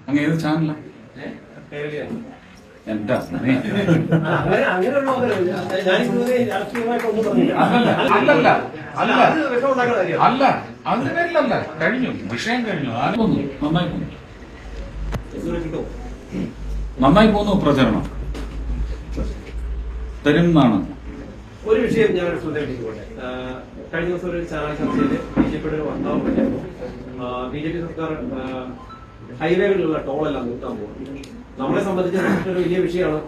അങ്ങ് ഏത് ചാനലാ? എന്റെ അല്ലല്ല അല്ല അതിന് പേരിലല്ല. കഴിഞ്ഞു, വിഷയം കഴിഞ്ഞു. ആരും നന്നായി പോന്നു, നന്നായി പോന്നു. പ്രചരണം തരും എന്നാണ് ഒരു വിഷയം ഞാൻ ശ്രദ്ധയിൽപ്പെട്ടിട്ടുണ്ട്. കഴിഞ്ഞ ദിവസം ഒരു ചാനൽ ചർച്ചയിൽ ബിജെപിയുടെ ഒരു വക്താവ് പറഞ്ഞിരുന്നു, ബിജെപി സർക്കാർ ഹൈവേകളിലുള്ള ടോളെല്ലാം നിർത്താൻ പോകും. നമ്മളെ സംബന്ധിച്ച് ഒരു വലിയ വിഷയമാണ്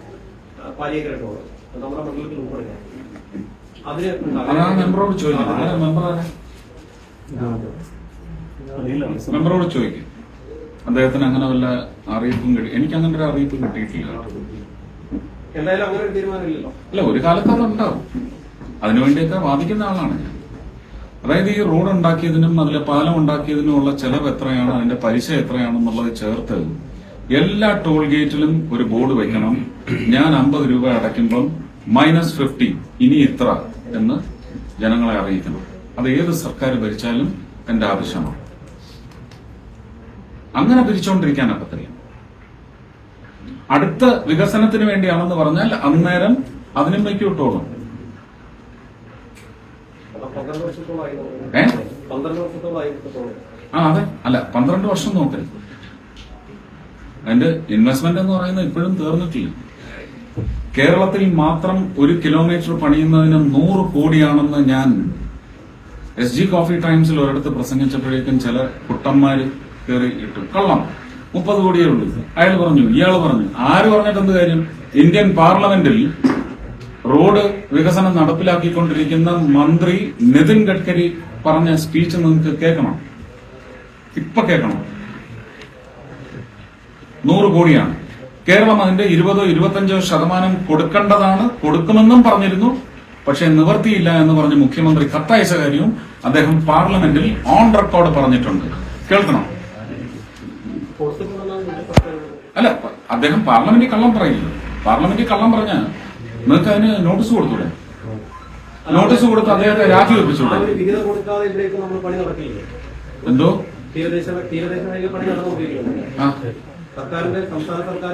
പാലിയേക്കര ടോള്. നമ്മുടെ മണ്ഡലത്തിൽ ഉൾപ്പെടുക അതിന് മെമ്പറോട് ചോദിക്കും. അദ്ദേഹത്തിന് അങ്ങനെ വല്ല അറിയിപ്പും കിട്ടി? എനിക്ക് അങ്ങനെ ഒരു അറിയിപ്പ് കിട്ടിയിട്ടില്ല. എന്തായാലും അങ്ങനെ ഒരു തീരുമാനമില്ലല്ലോ. അല്ല, ഒരു കാലത്ത് അതുണ്ടാവും. അതിനുവേണ്ടിയൊക്കെ വാദിക്കുന്ന ആളാണ് ഞാൻ. അതായത് ഈ റോഡ് ഉണ്ടാക്കിയതിനും അതിലെ പാലം ഉണ്ടാക്കിയതിനും ഉള്ള ചെലവ് എത്രയാണ്, അതിന്റെ പലിശ എത്രയാണെന്നുള്ളത് ചേർത്ത് എല്ലാ ടോൾ ഗേറ്റിലും ഒരു ബോർഡ് വെക്കണം. ഞാൻ 50 രൂപ അടയ്ക്കുമ്പം -50 ഇനി ഇത്ര എന്ന് ജനങ്ങളെ അറിയിക്കണം. അത് ഏത് സർക്കാർ ഭരിച്ചാലും എന്റെ ആവശ്യമാണ്. അങ്ങനെ ഭരിച്ചുകൊണ്ടിരിക്കാനൊക്കത്തില്ല. അടുത്ത വികസനത്തിന് വേണ്ടിയാണെന്ന് പറഞ്ഞാൽ അന്നേരം അതിനും വയ്ക്കൂട്ടോളും. 12 വർഷത്തോളമായി. അതെ. അല്ല, 12 വർഷം നോക്കരുത്. അതിന്റെ ഇൻവെസ്റ്റ്മെന്റ് എന്ന് പറയുന്നത് ഇപ്പോഴും തീർന്നിട്ടില്ല. കേരളത്തിൽ മാത്രം 1 കിലോമീറ്റർ പണിയുന്നതിന് 100 കോടിയാണെന്ന് ഞാൻ SG കോഫി ടൈംസിൽ ഒരിടത്ത് പ്രസംഗിച്ചപ്പോഴേക്കും ചില കുട്ടന്മാര് കയറി ഇട്ടു. കള്ളം, 30 കോടിയേ ഉള്ളൂ. അയാൾ പറഞ്ഞു, ഇയാൾ പറഞ്ഞു. ആര് പറഞ്ഞിട്ട് എന്ത് കാര്യം? ഇന്ത്യൻ പാർലമെന്റിൽ റോഡ് വികസനം നടപ്പിലാക്കിക്കൊണ്ടിരിക്കുന്ന മന്ത്രി നിതിൻ ഗഡ്കരി പറഞ്ഞ സ്പീച്ച് നിങ്ങൾക്ക് കേൾക്കണം. ഇപ്പൊ കേൾക്കണം. 100 കോടിയാണ്. കേരളം അതിന്റെ 20-25% കൊടുക്കേണ്ടതാണ്, കൊടുക്കുമെന്നും പറഞ്ഞിരുന്നു. പക്ഷെ നിവർത്തിയില്ല എന്ന് പറഞ്ഞ് മുഖ്യമന്ത്രി കത്തയച്ച കാര്യവും അദ്ദേഹം പാർലമെന്റിൽ ഓൺ റെക്കോർഡ് പറഞ്ഞിട്ടുണ്ട്. കേൾക്കണം. അല്ല, അദ്ദേഹം പാർലമെന്റിൽ കള്ളം പറയില്ല. പാർലമെന്റിൽ കള്ളം പറഞ്ഞ നിങ്ങൾക്ക് അതിന് നോട്ടീസ് കൊടുത്തൂടെ? നോട്ടീസ് കൊടുത്ത് അദ്ദേഹത്തെ രാജിവെപ്പിച്ചൂടെ? എന്തോ സർക്കാരിന്റെ സംസ്ഥാന സർക്കാർ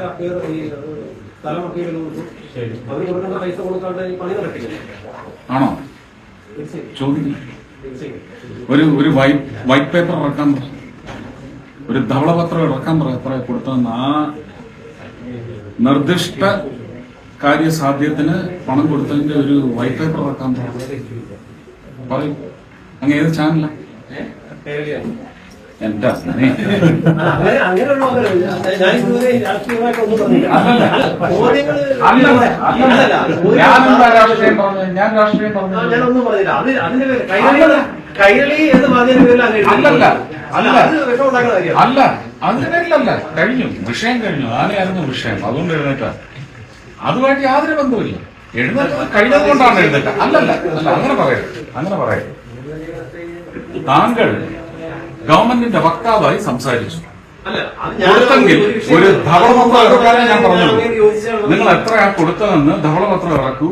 സ്ഥലം അപ്പീൽ കൊടുത്തു. അവർ കൊടുക്കേണ്ട പൈസ കൊടുക്കാണ്ട് ഈ പണി നടക്കില്ല. ആണോ? ചോദിക്കും. ഒരു വൈറ്റ് പേപ്പർ ഇറക്കാൻ പറ, ഒരു ധവളപത്രം ഇറക്കാൻ പറ. എത്ര കൊടുത്തതെന്ന് ആ നിർദ്ദിഷ്ട കാര്യസാധ്യത്തിന് പണം കൊടുത്തതിന്റെ ഒരു വൈറ്റ് പേപ്പർ ഇറക്കാൻ പറയും. അങ്ങ് ഏത് ചാനലാ? എന്റെ ഞാൻ രാഷ്ട്രീയം അല്ല, അതിന്റെ പേരിലല്ല. കഴിഞ്ഞു, വിഷയം കഴിഞ്ഞു. ആനയായിരുന്നു വിഷയം. അതുകൊണ്ട് എഴുന്നേറ്റ അതുമായിട്ട് യാതൊരു ബന്ധവുമില്ല. എഴുന്നേറ്റ് കഴിഞ്ഞതുകൊണ്ടാണ് എഴുന്നേറ്റ. അല്ലല്ല അല്ല, അങ്ങനെ പറയരുത്. താങ്കൾ ഗവൺമെന്റിന്റെ വക്താവായി സംസാരിച്ചു. കൊടുത്തെങ്കിൽ ഒരു ധവളപത്രം ഇറക്കാനേ ഞാൻ പറഞ്ഞുള്ളൂ. നിങ്ങൾ എത്രയാ കൊടുത്തതെന്ന് ധവളപത്രം ഇറക്കൂ.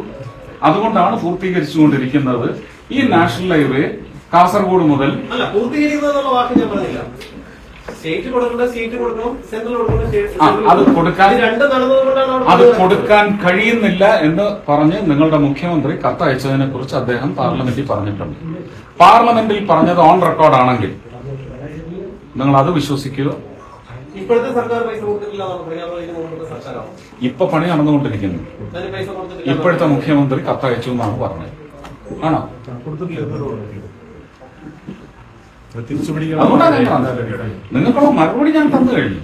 അതുകൊണ്ടാണ് പൂർത്തീകരിച്ചുകൊണ്ടിരിക്കുന്നത്. ഈ നാഷണൽ ഹൈവേ കാസർഗോഡ് മുതൽ അത് കൊടുക്കാൻ കഴിയുന്നില്ല എന്ന് പറഞ്ഞ് നിങ്ങളുടെ മുഖ്യമന്ത്രി കത്തയച്ചതിനെ കുറിച്ച് അദ്ദേഹം പാർലമെന്റിൽ പറഞ്ഞിട്ടുണ്ട്. പാർലമെന്റിൽ പറഞ്ഞത് ഓൺ റെക്കോർഡ് ആണെങ്കിൽ നിങ്ങൾ അത് വിശ്വസിക്കുക. ഇപ്പോഴത്തെ സർക്കാർ പൈസ കൊടുത്തിട്ടില്ല. ഇപ്പൊ പണി നടന്നുകൊണ്ടിരിക്കുന്നു. ഇപ്പോഴത്തെ മുഖ്യമന്ത്രി കത്തയച്ചു എന്നാണ് പറഞ്ഞത്. ആണോ? അതുകൊണ്ടാണ് ഞാൻ പറഞ്ഞത്. നിങ്ങൾക്കുള്ള മറുപടി ഞാൻ തന്നു കഴിഞ്ഞു.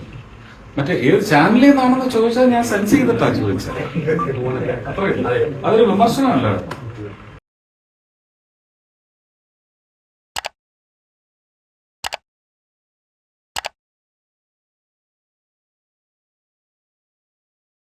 മറ്റേ ഏത് ചാനലിൽ നിന്നാണെന്ന് ചോദിച്ചാൽ ഞാൻ സെൻസ് ചെയ്തിട്ടാ ചോദിച്ചത്. അത്രയും അതൊരു വിമർശനമല്ല.